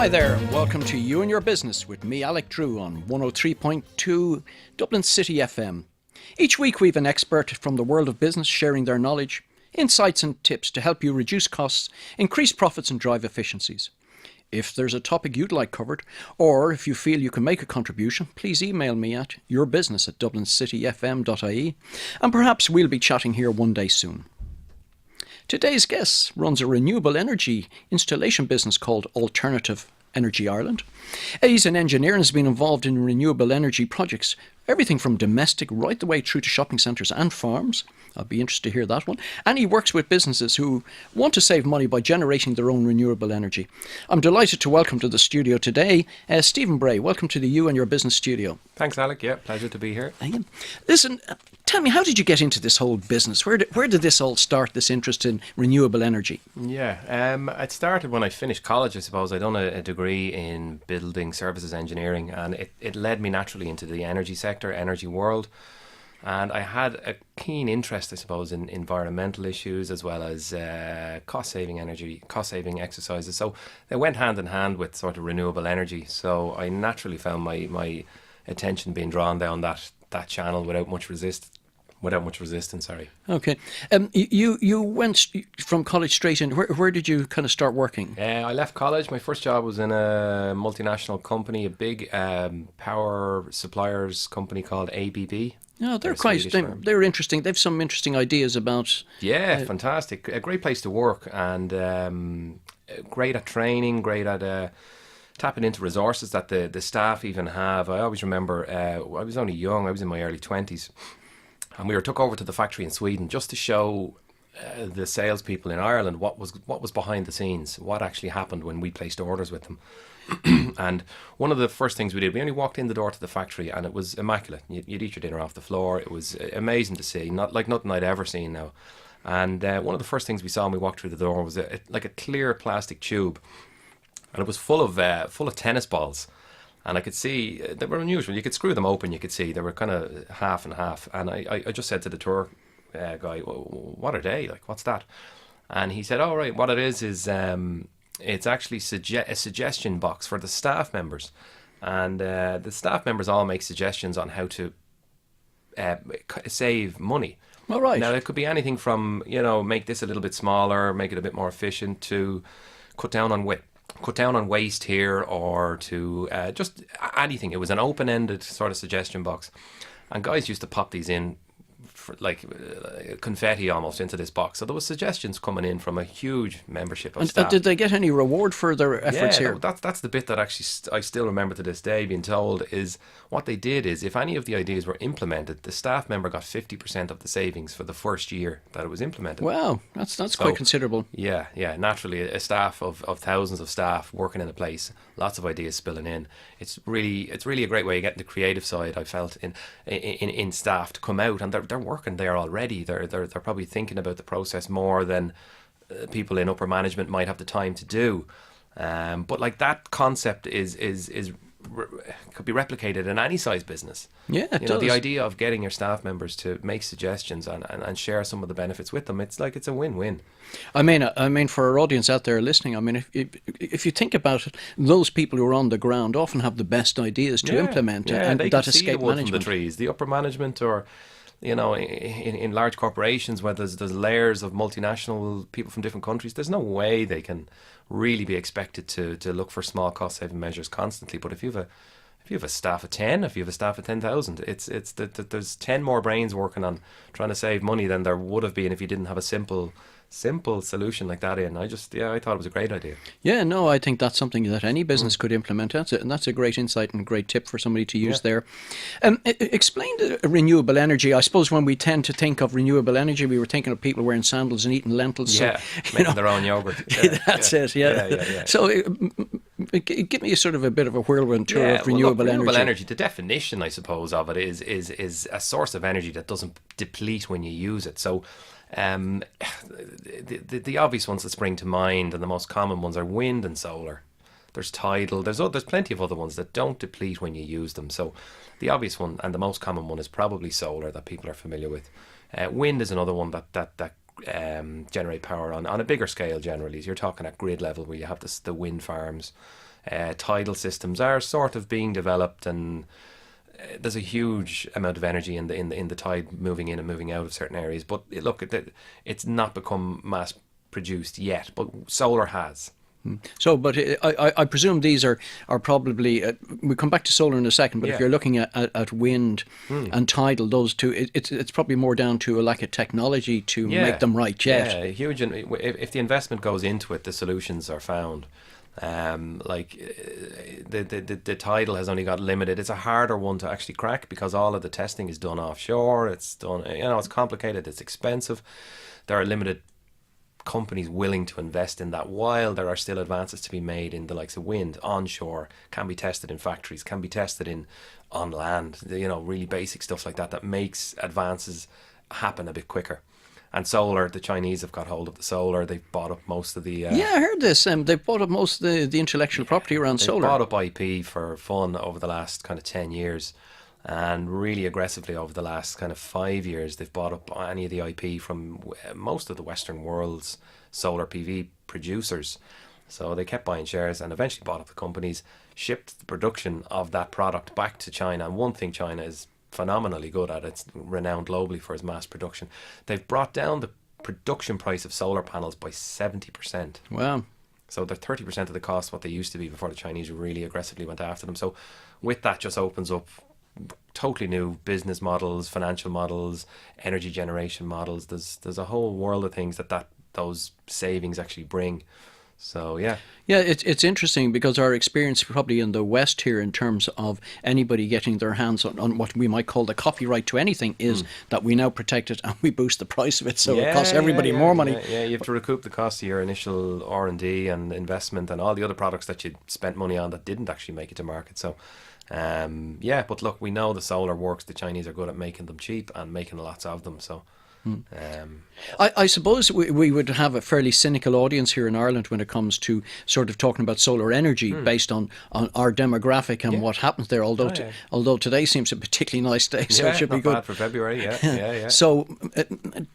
Hi there, and welcome to You and Your Business with me, Alec Drew, on 103.2 Dublin City FM. Each week we have an expert from the world of business sharing their knowledge, insights and tips to help you reduce costs, increase profits and drive efficiencies. If there's a topic you'd like covered, or if you feel you can make a contribution, please email me at yourbusiness@dublincityfm.ie, and perhaps we'll be chatting here one day soon. Today's guest runs a renewable energy installation business called Alternative Energy Ireland. He's an engineer and has been involved in renewable energy projects, everything from domestic right the way through to shopping centres and farms. I'll be interested to hear that one. And he works with businesses who want to save money by generating their own renewable energy. I'm delighted to welcome to the studio today Stephen Bray. Welcome to the You and Your Business studio. Thanks, Alec. Yeah, pleasure to be here. Listen, tell me, how did you get into this whole business? Where did this all start, this interest in renewable energy? Yeah, it started when I finished college, I suppose. I'd done a degree in building services engineering, and it led me naturally into the energy sector, energy world. And I had a keen interest, I suppose, in environmental issues as well as cost-saving exercises. So they went hand in hand with sort of renewable energy. So I naturally found my attention being drawn down that channel without much resistance. Sorry. Okay. You went from college straight in. Where did you kind of start working? I left college. My first job was in a multinational company, a big power suppliers company called ABB. No, they're interesting. They've some interesting ideas about... Yeah, fantastic. A great place to work, and great at training, great at tapping into resources that the staff even have. I always remember, I was only young, I was in my early 20s, and we were took over to the factory in Sweden just to show the salespeople in Ireland what was behind the scenes, what actually happened when we placed orders with them. And one of the first things we did, we only walked in the door to the factory and it was immaculate. You'd eat your dinner off the floor. It was amazing to see, not like nothing I'd ever seen now. And one of the first things we saw when we walked through the door was like a clear plastic tube, and it was full of tennis balls. And I could see they were unusual. You could screw them open. You could see they were kind of half and half. And I just said to the tour guy, "What are they? Like, what's that?" And he said, "Oh, right, what it is it's actually a suggestion box for the staff members, and the staff members all make suggestions on how to save money." All right. Now, it could be anything from, make this a little bit smaller, make it a bit more efficient, to cut down on waste here, or to just anything. It was an open-ended sort of suggestion box, and guys used to pop these in for like confetti almost into this box. So there was suggestions coming in from a huge membership of staff. Did they get any reward for their efforts here? That's the bit that actually I still remember to this day being told is what they did is if any of the ideas were implemented, the staff member got 50% of the savings for the first year that it was implemented. Wow, that's quite considerable. Yeah. Naturally, a staff of thousands of staff working in a place, lots of ideas spilling in. It's really a great way of getting the creative side, I felt, in staff to come out, and they're working there already. They're probably thinking about the process more than people in upper management might have the time to do. But like that concept could be replicated in any size business. Yeah, it does. The idea of getting your staff members to make suggestions and share some of the benefits with them, it's a win-win. I mean, for our audience out there listening, I mean, if you think about it, those people who are on the ground often have the best ideas to implement, and they that can see escape the wood management. from the trees, the upper management, or in large corporations where there's layers of multinational people from different countries, there's no way they can really be expected to look for small cost saving measures constantly. But if you have a staff of 10, if you have a staff of 10,000, it's that there's 10 more brains working on trying to save money than there would have been if you didn't have a simple solution like that in. I thought it was a great idea. Yeah, no, I think that's something that any business could implement. That's a great insight and a great tip for somebody to use there. Explain the renewable energy. I suppose when we tend to think of renewable energy, we were thinking of people wearing sandals and eating lentils. Yeah, so, making their own yogurt. That's it, yeah. So give me a bit of a whirlwind tour of renewable energy. Renewable energy, the definition, I suppose, of it is a source of energy that doesn't deplete when you use it. So the obvious ones that spring to mind and the most common ones are wind and solar. There's tidal. There's plenty of other ones that don't deplete when you use them. So the obvious one and the most common one is probably solar that people are familiar with. Wind is another one that generate power on a bigger scale generally. You're talking at grid level where you have the wind farms tidal systems are sort of being developed, and there's a huge amount of energy in the tide moving in and moving out of certain areas. But look, it's not become mass produced yet, but solar has. So, but I presume these are probably, we'll come back to solar in a second, but if Yeah. you're looking at wind and tidal, those two, it's probably more down to a lack of technology to make them right yet. Yeah, huge. And if the investment goes into it, the solutions are found. The tidal has only got limited. It's a harder one to actually crack because all of the testing is done offshore. It's done, it's complicated. It's expensive. There are limited companies willing to invest in that, while there are still advances to be made in the likes of wind onshore, can be tested in factories, can be tested on land, really basic stuff like that makes advances happen a bit quicker. And solar, the Chinese have got hold of the solar. They've bought up most of the... Yeah, I heard this. They've bought up most of the intellectual property around they've solar. bought up IP for fun over the last kind of 10 years. And really aggressively over the last kind of 5 years, they've bought up any of the IP from most of the Western world's solar PV producers. So they kept buying shares and eventually bought up the companies, shipped the production of that product back to China. And one thing China is phenomenally good at, it's renowned globally for its mass production. They've brought down the production price of solar panels by 70%. Wow. So they're 30% of the cost what they used to be before the Chinese really aggressively went after them. So with that just opens up totally new business models, financial models, energy generation models. There's a whole world of things that those savings actually bring. So yeah, it's interesting because our experience probably in the West here in terms of anybody getting their hands on what we might call the copyright to anything is that we now protect it and we boost the price of it, so it costs everybody more money. Yeah, you have to recoup the cost of your initial R&D and investment and all the other products that you spent money on that didn't actually make it to market. So but look, we know the solar works. The Chinese are good at making them cheap and making lots of them. So I suppose we would have a fairly cynical audience here in Ireland when it comes to sort of talking about solar energy based on our demographic and what happens there. Although today seems a particularly nice day, so it should be good. Bad for February. Yeah. So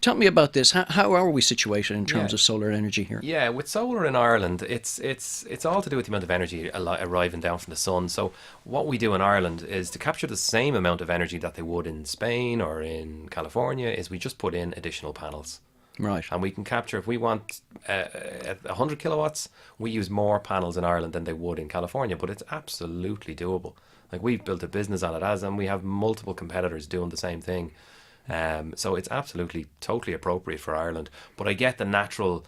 tell me about this. How are we situated in terms of solar energy here? Yeah, with solar in Ireland, it's all to do with the amount of energy arriving down from the sun. So what we do in Ireland is to capture the same amount of energy that they would in Spain or in California, is we just put in additional panels. Right. And we can capture, if we want 100 kilowatts, we use more panels in Ireland than they would in California, but it's absolutely doable. Like, we've built a business on it and we have multiple competitors doing the same thing. So it's absolutely, totally appropriate for Ireland. But I get the natural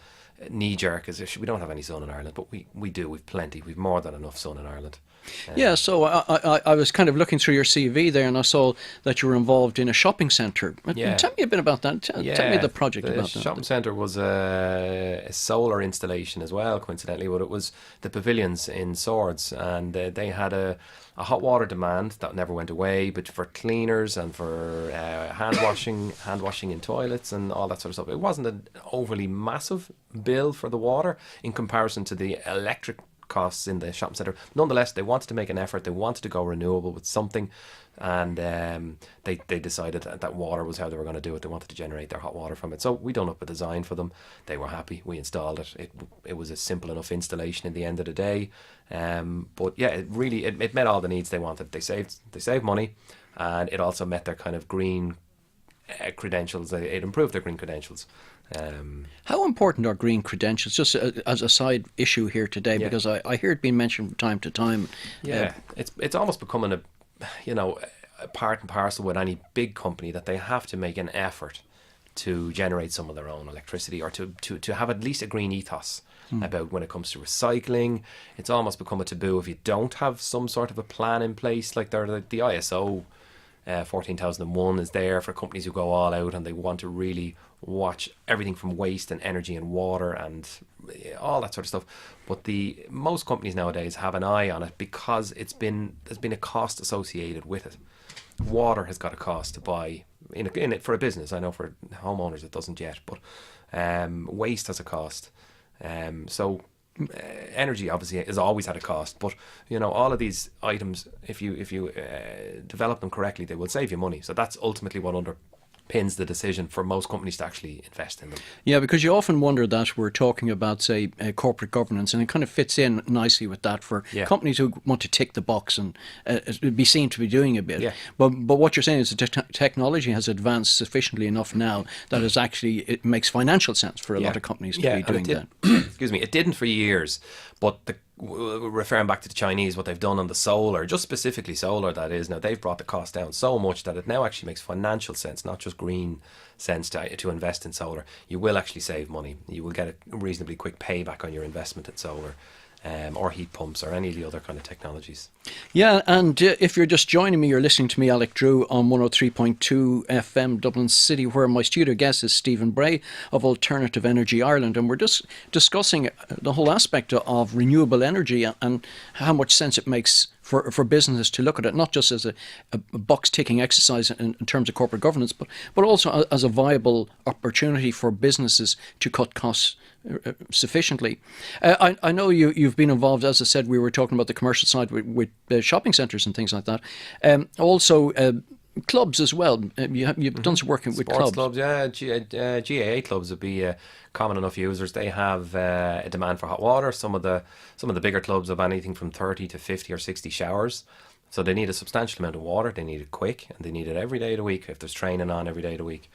knee-jerk is we don't have any sun in Ireland, but we do. We've plenty. We've more than enough sun in Ireland. Yeah, so I was kind of looking through your CV there and I saw that you were involved in a shopping centre. Tell me a bit about that. Tell me the project about that. The shopping centre was a solar installation as well, coincidentally, but it was the pavilions in Swords, and they had a hot water demand that never went away, but for cleaners and for hand washing in toilets and all that sort of stuff. It wasn't an overly massive bill for the water in comparison to the electric costs in the shopping centre. Nonetheless, they wanted to make an effort. They wanted to go renewable with something, and they decided that water was how they were going to do it. They wanted to generate their hot water from it. So we done up a design for them. They were happy. We installed it. It was a simple enough installation in the end of the day. But yeah, it met all the needs they wanted. They saved money, and it also met their kind of green credentials. It improved their green credentials. How important are green credentials? Just as a side issue here today, because I hear it being mentioned from time to time. Yeah, it's almost becoming a part and parcel with any big company that they have to make an effort to generate some of their own electricity, or to have at least a green ethos about when it comes to recycling. It's almost become a taboo if you don't have some sort of a plan in place. Like the ISO 14001 is there for companies who go all out and they want to really watch everything from waste and energy and water and all that sort of stuff. But most companies nowadays have an eye on it because there's been a cost associated with it. Water has got a cost to buy in it for a business. I know for homeowners it doesn't yet, but waste has a cost. So energy obviously has always had a cost, but all of these items, if you develop them correctly, they will save you money. So that's ultimately what underpins pins the decision for most companies to actually invest in them. Yeah, because you often wonder that we're talking about, say, corporate governance, and it kind of fits in nicely with that for Yeah. companies who want to tick the box and be seen to be doing a bit. Yeah. But what you're saying is the technology has advanced sufficiently enough now that it makes financial sense for a lot of companies to be doing that. Excuse me, it didn't for years, but referring back to the Chinese, what they've done on the solar, just specifically solar, that is, now they've brought the cost down so much that it now actually makes financial sense, not just green sense, to invest in solar. You will actually save money. You will get a reasonably quick payback on your investment in solar. Or heat pumps or any of the other kind of technologies. Yeah, and if you're just joining me, you're listening to me, Alec Drew, on 103.2 FM Dublin City, where my studio guest is Stephen Bray of Alternative Energy Ireland, and we're just discussing the whole aspect of renewable energy and how much sense it makes for businesses to look at it, not just as a box-ticking exercise in terms of corporate governance, but also as a viable opportunity for businesses to cut costs sufficiently. I know you've been involved, as I said, we were talking about the commercial side with shopping centres and things like that. Also, clubs as well. You've done some work with Sports clubs. Yeah. GAA clubs would be common enough users. They have a demand for hot water. Some of the bigger clubs have anything from 30 to 50 or 60 showers. So they need a substantial amount of water. They need it quick, and they need it every day of the week if there's training on every day of the week.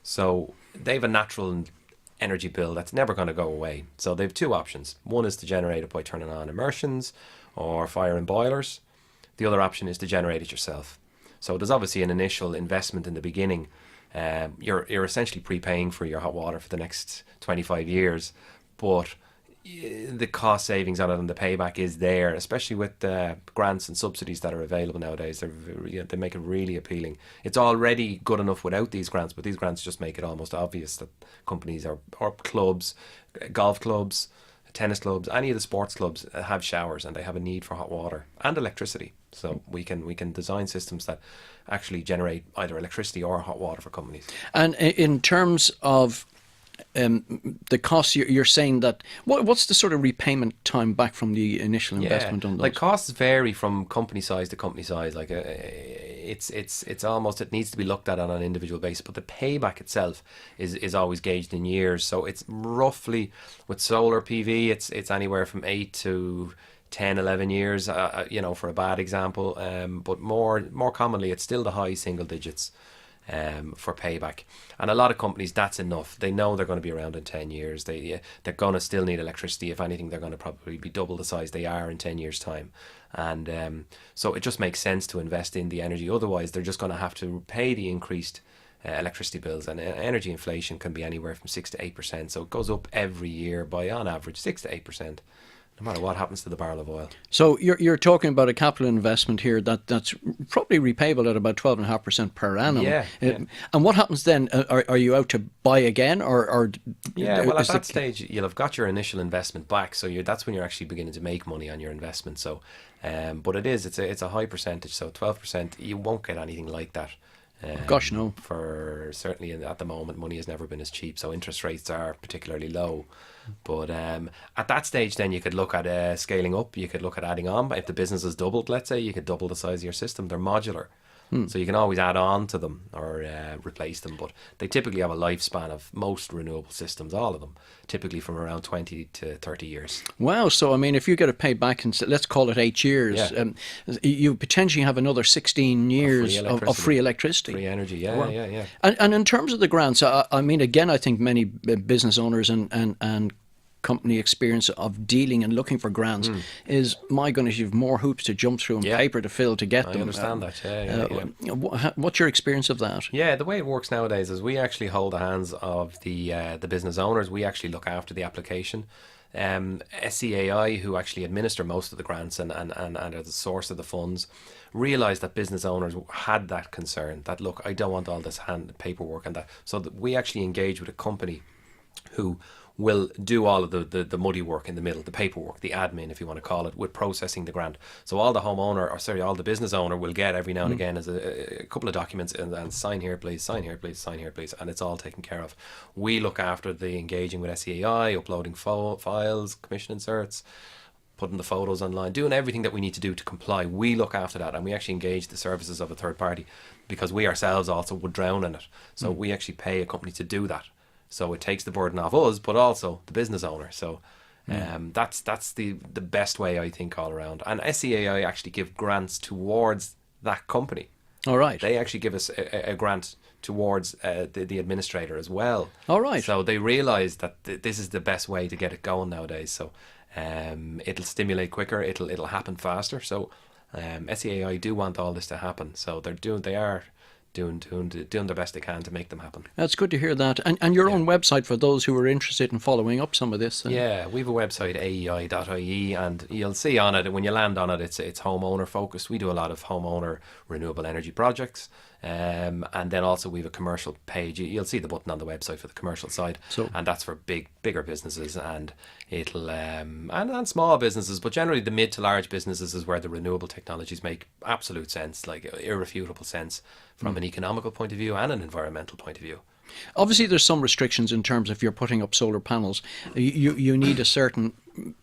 So they have a natural energy bill that's never going to go away. So they have two options. One is to generate it by turning on immersions or firing boilers. The other option is to generate it yourself. So there's obviously an initial investment in the beginning. You're essentially prepaying for your hot water for the next 25 years, but the cost savings on it and the payback is there, especially with the grants and subsidies that are available nowadays. They make it really appealing. It's already good enough without these grants, but these grants just make it almost obvious that companies or clubs, golf clubs, tennis clubs, any of the sports clubs have showers, and they have a need for hot water and electricity. So we can design systems that actually generate either electricity or hot water for companies. And in terms of the costs, you're saying that what's the sort of repayment time back from the initial investment on those? Like, costs vary from company size to company size. Like it's almost, it needs to be looked at on an individual basis, but the payback itself is always gauged in years. So it's roughly, with solar PV, it's anywhere from 8 to 10, 11 years, for a bad example, but more commonly it's still the high single digits for payback. And a lot of companies, that's enough. They know they're going to be around in 10 years. They're going to still need electricity. If anything, they're going to probably be double the size they are in 10 years' time. And so it just makes sense to invest in the energy. Otherwise, they're just going to have to pay the increased electricity bills. And energy inflation can be anywhere from 6 to 8%. So it goes up every year by, on average, 6 to 8%. No matter what happens to the barrel of oil. So you're talking about a capital investment here that's probably repayable at about 12.5% per annum. Yeah. And what happens then? Are you out to buy again, or yeah? Well, at that stage, you'll have got your initial investment back. So that's when you're actually beginning to make money on your investment. So, but it's a high percentage. So 12%, you won't get anything like that. Gosh, no. For certainly at the moment, money has never been as cheap. So interest rates are particularly low. But at that stage, then you could look at scaling up. You could look at adding on. If the business has doubled, let's say, you could double the size of your system. They're modular. So you can always add on to them or replace them. But they typically have a lifespan of most renewable systems, all of them, typically from around 20 to 30 years. Wow. So, I mean, if you get it paid back in, let's call it 8 years, you potentially have another 16 years of free electricity. Free energy, Wow. yeah. And in terms of the grants, I mean, again, I think many business owners and company experience of dealing and looking for grants is, my goodness, you've more hoops to jump through and paper to fill to get them. I understand that. What's your experience of that? Yeah, the way it works nowadays is we actually hold the hands of the business owners. We actually look after the application. SCAI, who actually administer most of the grants and are the source of the funds, realised that business owners had that concern, that, look, I don't want all this hand paperwork and that. So that we actually engage with a company who will do all of the muddy work in the middle, the paperwork, the admin, if you want to call it, with processing the grant. So all the all the business owner will get every now and again is a couple of documents and sign here, please, sign here, please, sign here, please, and it's all taken care of. We look after the engaging with SEAI, uploading files, commission inserts, putting the photos online, doing everything that we need to do to comply. We look after that, and we actually engage the services of a third party, because we ourselves also would drown in it. So we actually pay a company to do that. So it takes the burden off us, but also the business owner. So that's the best way, I think, all around. And SEAI actually give grants towards that company. All right. They actually give us a grant towards the administrator as well. All right. So they realise that this is the best way to get it going nowadays. So it'll stimulate quicker. It'll happen faster. So SEAI do want all this to happen. So they are doing the best they can to make them happen. That's good to hear that. And your own website for those who are interested in following up some of this. Yeah, we have a website, aei.ie, and you'll see on it, when you land on it, it's homeowner focused. We do a lot of homeowner renewable energy projects. And then also we have a commercial page. You'll see the button on the website for the commercial side, and that's for bigger businesses, and it'll and small businesses, but generally the mid to large businesses is where the renewable technologies make absolute sense, like irrefutable sense from an economical point of view and an environmental point of view. Obviously, there's some restrictions in terms of if you're putting up solar panels. You need a certain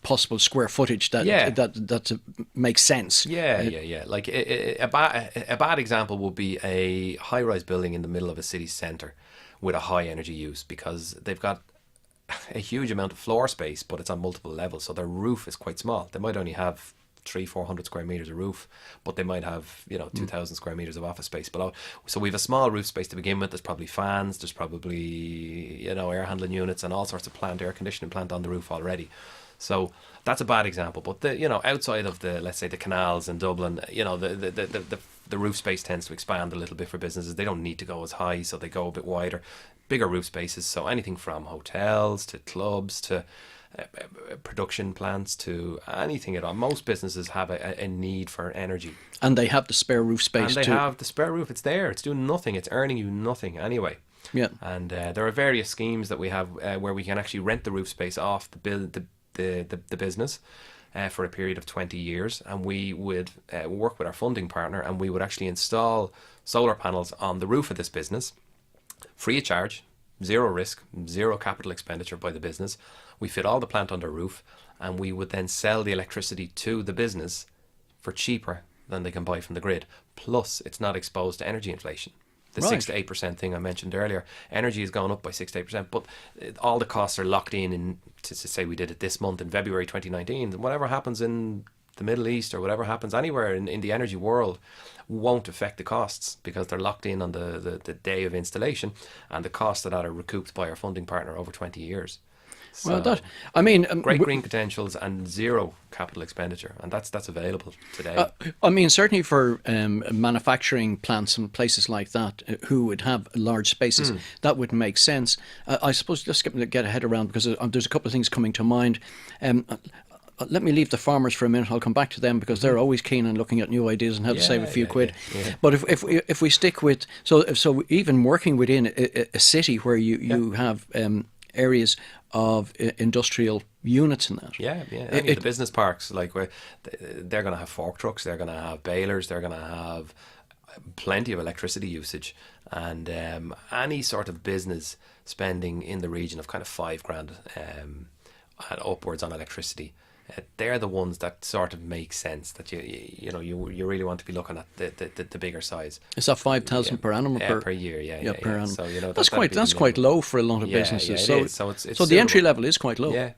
possible square footage that makes sense. Yeah. Like a bad example would be a high-rise building in the middle of a city centre with a high energy use, because they've got a huge amount of floor space, but it's on multiple levels, so their roof is quite small. They might only have 300-400 square meters of roof, but they might have 2,000 square meters of office space below. So we have a small roof space to begin with. There's probably fans, there's probably air handling units and all sorts of air conditioning plant on the roof already. So that's a bad example. But outside of let's say the canals in Dublin, the roof space tends to expand a little bit for businesses. They don't need to go as high, so they go a bit wider, bigger roof spaces. So anything from hotels to clubs to production plants to anything at all. Most businesses have a need for energy, and they have the spare roof space. And they have the spare roof. It's there. It's doing nothing. It's earning you nothing anyway. Yeah. And there are various schemes that we have where we can actually rent the roof space off the business for a period of 20 years, and we would work with our funding partner, and we would actually install solar panels on the roof of this business, free of charge, zero risk, zero capital expenditure by the business. We fit all the plant under roof, and we would then sell the electricity to the business for cheaper than they can buy from the grid. Plus, it's not exposed to energy inflation. The 6 to 8% thing I mentioned earlier, energy has gone up by 6 to 8%, but all the costs are locked in to say we did it this month in February 2019. Whatever happens in the Middle East or whatever happens anywhere in the energy world won't affect the costs, because they're locked in on the day of installation, and the costs of that are recouped by our funding partner over 20 years. So, great green potentials and zero capital expenditure, and that's available today. Certainly for manufacturing plants and places like that who would have large spaces, that would make sense. I suppose just get ahead around, because there's a couple of things coming to mind. Let me leave the farmers for a minute. I'll come back to them, because they're always keen on looking at new ideas and how to save a few quid. Yeah. But if we stick with so even working within a city where you have areas of industrial units in that. The business parks, like they're going to have fork trucks, they're going to have balers, they're going to have plenty of electricity usage, and any sort of business spending in the region of kind of $5,000 and upwards on electricity. They're the ones that sort of make sense, that you really want to be looking at the bigger size. Is that 5,000 per annum or per year? Per annum. So that's quite low for a lot of businesses. So the entry level is quite low. Yeah,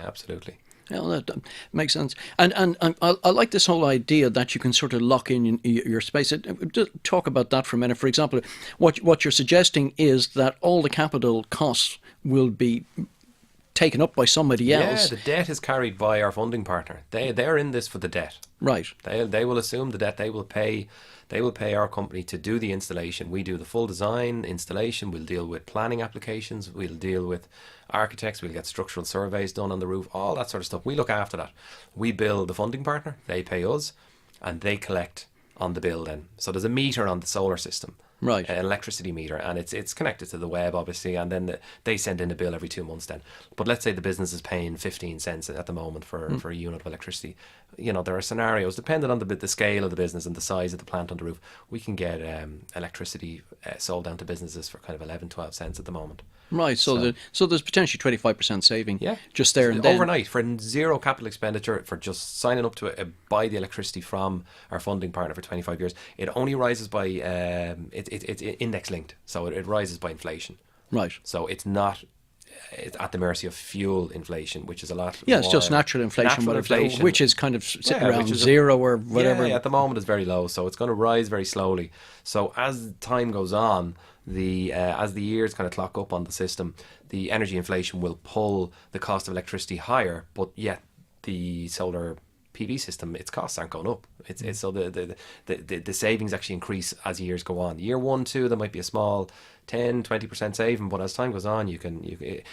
absolutely. Yeah, that makes sense. And I like this whole idea that you can sort of lock in your space. Just talk about that for a minute. For example, what you're suggesting is that all the capital costs will be taken up by somebody else. Yeah, the debt is carried by our funding partner. They're in this for the debt. Right. They will assume the debt. They will pay our company to do the installation. We do the full design, installation. We'll deal with planning applications. We'll deal with architects. We'll get structural surveys done on the roof. All that sort of stuff. We look after that. We bill the funding partner. They pay us, and they collect on the bill then. So there's a meter on the solar system, Right. an electricity meter, and it's connected to the web, obviously, and then they send in a bill every 2 months then. But let's say the business is paying 15 cents at the moment for a unit of electricity. There are scenarios, depending on the scale of the business and the size of the plant on the roof, we can get electricity sold down to businesses for kind of 11, 12 cents at the moment. Right, so there's potentially 25% saving just there and then. Overnight, for zero capital expenditure, for just signing up to buy the electricity from our funding partner for 25 years. It only rises by, it's index linked, so it rises by inflation. Right. So it's not at the mercy of fuel inflation, which is a lot it's just natural inflation, which is kind of sitting around zero or whatever. Yeah, at the moment it's very low, so it's going to rise very slowly. So as time goes on, as the years kind of clock up on the system, the energy inflation will pull the cost of electricity higher, but yet the solar PV system, its costs aren't going up. It's so the savings actually increase as years go on. Year 1, 2, there might be a small 10-20% saving, but as time goes on, it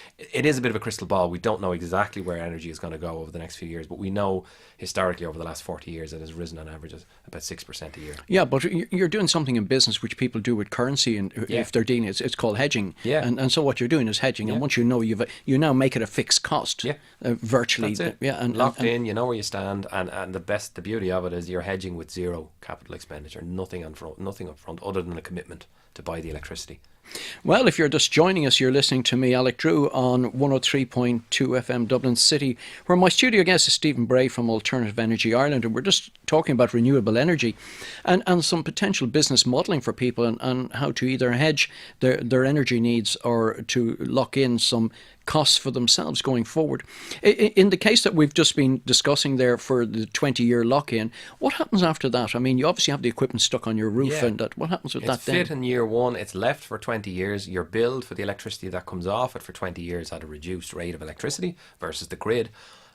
is a bit of a crystal ball. We don't know exactly where energy is going to go over the next few years, but we know historically over the last 40 years it has risen on average about 6% a year. Yeah, but you're doing something in business which people do with currency, and if they're dealing, it's called hedging. Yeah. And so what you're doing is hedging, and once you now make it a fixed cost. Yeah. Virtually. That's it. Yeah, and locked in, you know where you stand, and the beauty of it is you're hedging with zero capital expenditure, nothing up front other than a commitment to buy the electricity. Well, if you're just joining us, you're listening to me, Alec Drew, on 103.2 FM Dublin City, where my studio guest is Stephen Bray from Alternative Energy Ireland, and we're just talking about renewable energy and some potential business modelling for people and how to either hedge their energy needs or to lock in some costs for themselves going forward. In the case that we've just been discussing there for the 20-year lock-in, what happens after that? I mean, you obviously have the equipment stuck on your roof, and what happens with that then? It's fit in year 1, it's left for 20 years. You're billed for the electricity that comes off it for 20 years at a reduced rate of electricity versus the grid.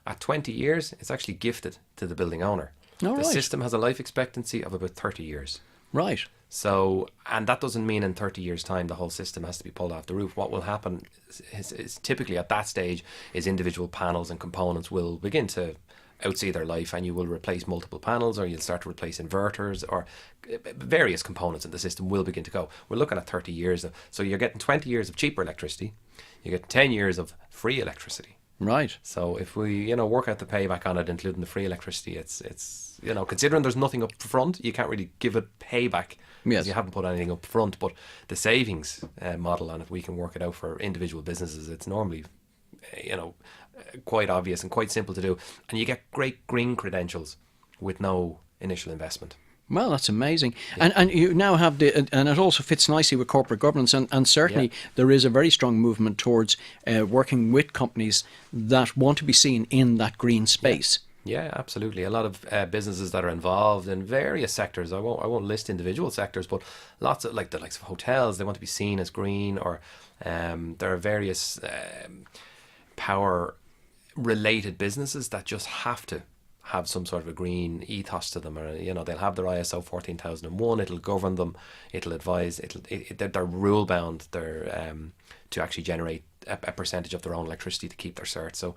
At 20 years, it's actually gifted to the building owner. The system has a life expectancy of about 30 years. Right. So, and that doesn't mean in 30 years' time the whole system has to be pulled off the roof. What will happen is typically at that stage is individual panels and components will begin to outsee their life, and you will replace multiple panels, or you'll start to replace inverters, or various components in the system will begin to go. We're looking at 30 years. So you're getting 20 years of cheaper electricity. You get 10 years of free electricity. Right. So if we, work out the payback on it, including the free electricity, it's considering there's nothing up front, you can't really give it payback. Yes. You haven't put anything up front, but the savings model on it, we can work it out for individual businesses. It's normally, quite obvious and quite simple to do, and you get great green credentials with no initial investment. Well, that's amazing. Yeah. And you now have and it also fits nicely with corporate governance, and certainly there is a very strong movement towards working with companies that want to be seen in that green space. Yeah, absolutely. A lot of businesses that are involved in various sectors. I won't list individual sectors, but lots of the likes of hotels. They want to be seen as green, or there are various power-related businesses that just have to have some sort of a green ethos to them, or they'll have their ISO 14001. It'll govern them. It'll advise. They're rule bound. They're to actually generate a percentage of their own electricity to keep their cert. So.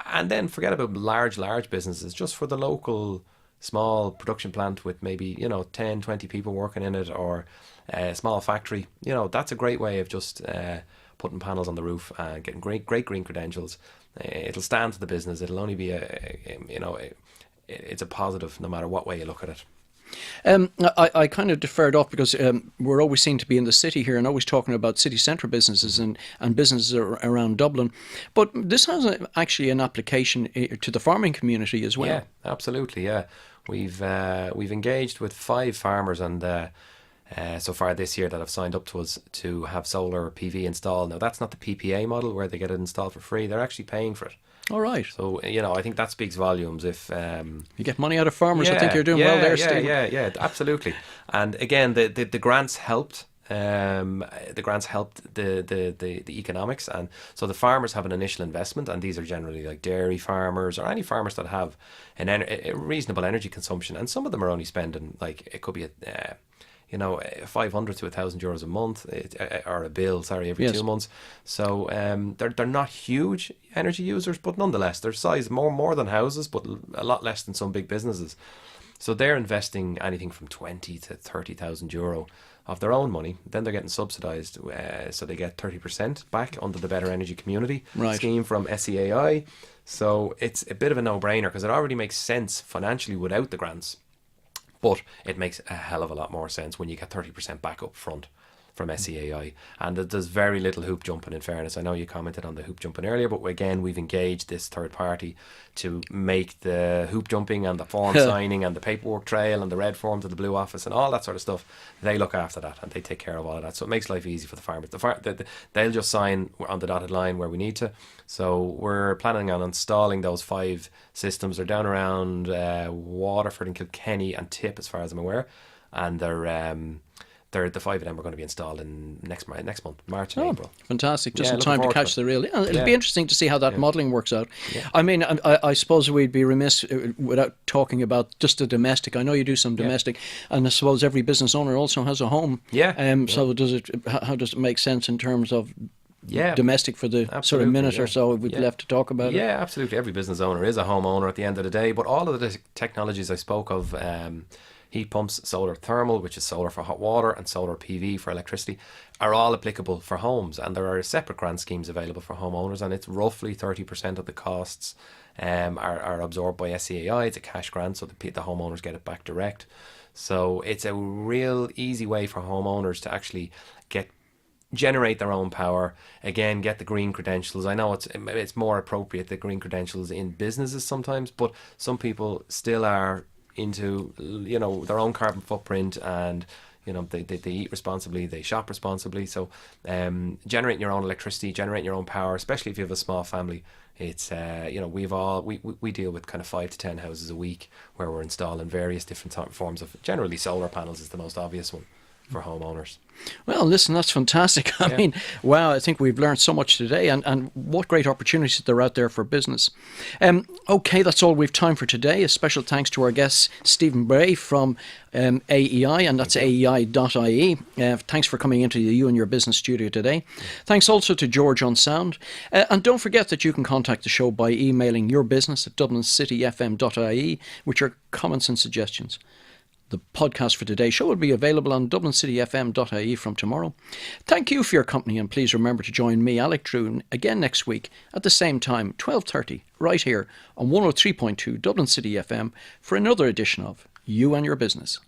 And then forget about large businesses, just for the local small production plant with maybe 10, 20 people working in it, or a small factory. That's a great way of just putting panels on the roof and getting great green credentials. It'll stand to the business. It'll only be it's a positive no matter what way you look at it. I kind of deferred off because we're always seen to be in the city here and always talking about city centre businesses and businesses around Dublin. But this has actually an application to the farming community as well. Yeah, absolutely, yeah. We've engaged with 5 farmers and so far this year that have signed up to us to have solar PV installed. Now, that's not the PPA model where they get it installed for free. They're actually paying for it. All right. So, I think that speaks volumes. If you get money out of farmers, I think you're doing well there, Steve. Yeah, absolutely. And again, the grants helped. The grants helped the economics, and so the farmers have an initial investment, and these are generally like dairy farmers or any farmers that have a reasonable energy consumption, and some of them are only spending it could be 500 to €1,000 a month, or a bill, every 2 months. So they're not huge energy users, but nonetheless, their size more than houses, but a lot less than some big businesses. So they're investing anything from 20 to 30,000 euro of their own money. Then they're getting subsidised, so they get 30% back under the Better Energy Community scheme from SEAI. So it's a bit of a no-brainer because it already makes sense financially without the grants. But it makes a hell of a lot more sense when you get 30% back up front from SEAI. And there's very little hoop jumping, in fairness. I know you commented on the hoop jumping earlier, but again, we've engaged this third party to make the hoop jumping and the form signing and the paperwork trail and the red form to the blue office and all that sort of stuff. They look after that and they take care of all of that. So it makes life easy for the farmers. They'll just sign on the dotted line where we need to. So we're planning on installing those 5 systems. They're down around Waterford and Kilkenny and Tip, as far as I'm aware. And the 5 of them are going to be installed in next month, March and April. Fantastic. Just in time to catch the real. It'll be interesting to see how that modelling works out. Yeah. I mean, I suppose we'd be remiss without talking about just the domestic. I know you do some domestic, and I suppose every business owner also has a home. So how does it make sense in terms of domestic for the sort of minute or so we've left to talk about it? Yeah, absolutely. Every business owner is a homeowner at the end of the day, but all of the technologies I spoke of, heat pumps, solar thermal, which is solar for hot water, and solar PV for electricity, are all applicable for homes. And there are separate grant schemes available for homeowners, and it's roughly 30% of the costs are absorbed by SEAI. It's a cash grant, so the homeowners get it back direct. So it's a real easy way for homeowners to actually generate their own power. Again, get the green credentials. I know it's more appropriate, the green credentials in businesses sometimes, but some people still are into their own carbon footprint, and they eat responsibly, they shop responsibly. So generating your own electricity, generating your own power, especially if you have a small family, it's we deal with kind of 5 to 10 houses a week where we're installing various different forms of, generally solar panels is the most obvious one for homeowners. Well, listen, that's fantastic. I mean, wow, I think we've learned so much today, and what great opportunities there are out there for business. Okay, that's all we've time for today. A special thanks to our guest, Stephen Bray from AEI, and that's aei.ie. Thanks for coming into the You and Your Business studio today. Thanks also to George on sound. And don't forget that you can contact the show by emailing yourbusiness@dublincityfm.ie with your comments and suggestions. The podcast for today's show will be available on dublincityfm.ie from tomorrow. Thank you for your company, and please remember to join me, Alec Drew, again next week at the same time, 12:30, right here on 103.2 Dublin City FM for another edition of You and Your Business.